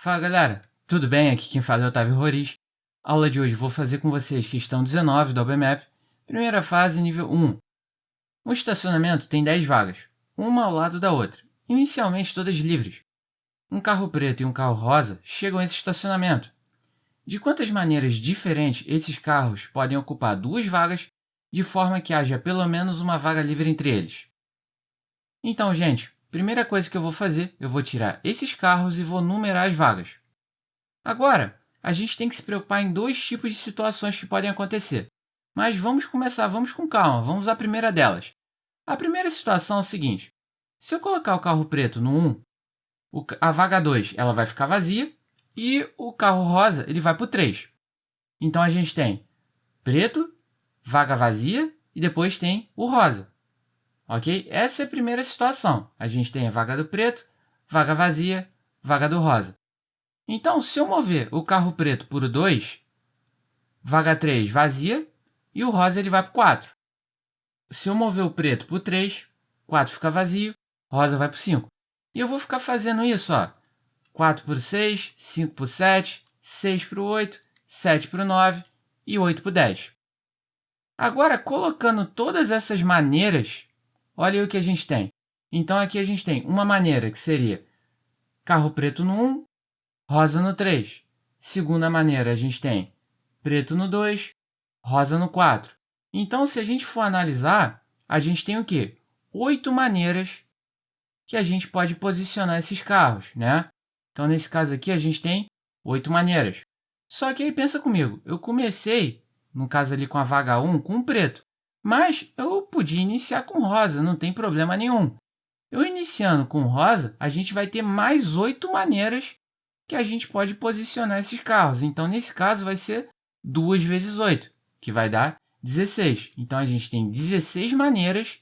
Fala galera, tudo bem? Aqui quem fala é Otávio Roriz. Aula de hoje vou fazer com vocês questão 19 do OBMAP, primeira fase, nível 1. Um estacionamento tem 10 vagas, uma ao lado da outra, inicialmente todas livres. Um carro preto e um carro rosa chegam a esse estacionamento. De quantas maneiras diferentes esses carros podem ocupar duas vagas, de forma que haja pelo menos uma vaga livre entre eles? Então, gente, primeira coisa que eu vou fazer, eu vou tirar esses carros e vou numerar as vagas. Agora, a gente tem que se preocupar em dois tipos de situações que podem acontecer. Mas vamos começar, vamos com calma, vamos à primeira delas. A primeira situação é o seguinte: se eu colocar o carro preto no 1, a vaga 2 ela vai ficar vazia e o carro rosa ele vai para o 3. Então a gente tem preto, vaga vazia e depois tem o rosa. Ok? Essa é a primeira situação. A gente tem a vaga do preto, vaga vazia, vaga do rosa. Então, se eu mover o carro preto por 2, vaga 3 vazia e o rosa ele vai para o 4. Se eu mover o preto por 3, 4 fica vazio, rosa vai para o 5. E eu vou ficar fazendo isso, ó. 4 por 6, 5 por 7, 6 por 8, 7 por 9 e 8 por 10. Agora, colocando todas essas maneiras, olha aí o que a gente tem. Então, aqui a gente tem uma maneira que seria carro preto no 1, rosa no 3. Segunda maneira, a gente tem preto no 2, rosa no 4. Então, se a gente for analisar, a gente tem o quê? 8 maneiras que a gente pode posicionar esses carros, né? Então, nesse caso aqui, a gente tem 8 maneiras. Só que aí, pensa comigo, eu comecei, no caso ali com a vaga 1, com o preto. Mas eu podia iniciar com rosa, não tem problema nenhum. Eu iniciando com rosa, a gente vai ter mais 8 maneiras que a gente pode posicionar esses carros. Então, nesse caso, vai ser 2 vezes 8, que vai dar 16. Então, a gente tem 16 maneiras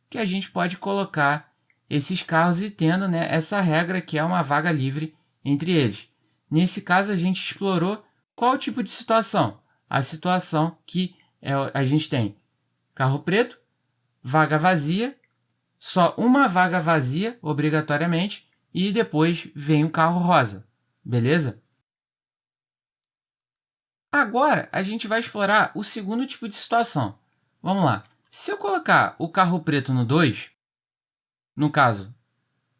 que a gente pode colocar esses carros e tendo, né, essa regra que é uma vaga livre entre eles. Nesse caso, a gente explorou qual tipo de situação? A situação que a gente tem carro preto, vaga vazia, só uma vaga vazia, obrigatoriamente, e depois vem o carro rosa. Beleza? Agora, a gente vai explorar o segundo tipo de situação. Vamos lá. Se eu colocar o carro preto no 2, no caso,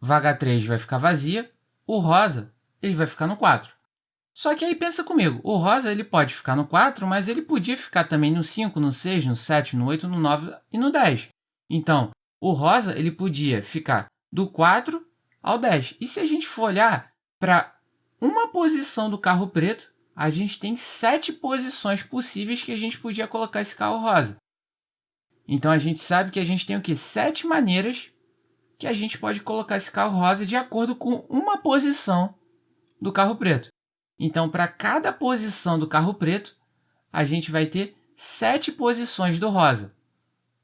vaga 3 vai ficar vazia, o rosa ele vai ficar no 4. Só que aí pensa comigo, o rosa ele pode ficar no 4, mas ele podia ficar também no 5, no 6, no 7, no 8, no 9 e no 10. Então, o rosa ele podia ficar do 4 ao 10. E se a gente for olhar para uma posição do carro preto, a gente tem 7 posições possíveis que a gente podia colocar esse carro rosa. Então, a gente sabe que a gente tem o quê? 7 maneiras que a gente pode colocar esse carro rosa de acordo com uma posição do carro preto. Então, para cada posição do carro preto, a gente vai ter 7 posições do rosa.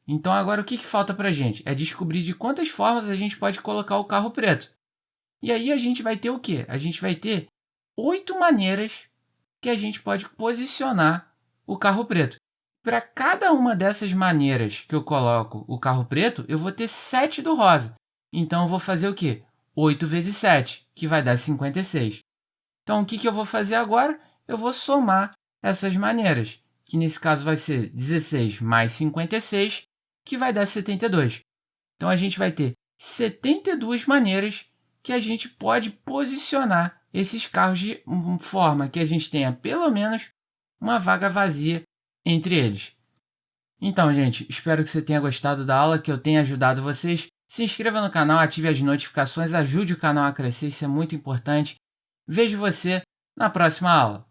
Então, agora o que falta para a gente? É descobrir de quantas formas a gente pode colocar o carro preto. E aí a gente vai ter o quê? A gente vai ter 8 maneiras que a gente pode posicionar o carro preto. Para cada uma dessas maneiras que eu coloco o carro preto, eu vou ter 7 do rosa. Então, eu vou fazer o quê? 8 vezes 7, que vai dar 56. Então, o que eu vou fazer agora? Eu vou somar essas maneiras, que nesse caso vai ser 16 mais 56, que vai dar 72. Então, a gente vai ter 72 maneiras que a gente pode posicionar esses carros de forma que a gente tenha pelo menos uma vaga vazia entre eles. Então, gente, espero que você tenha gostado da aula, que eu tenha ajudado vocês. Se inscreva no canal, ative as notificações, ajude o canal a crescer, isso é muito importante. Vejo você na próxima aula.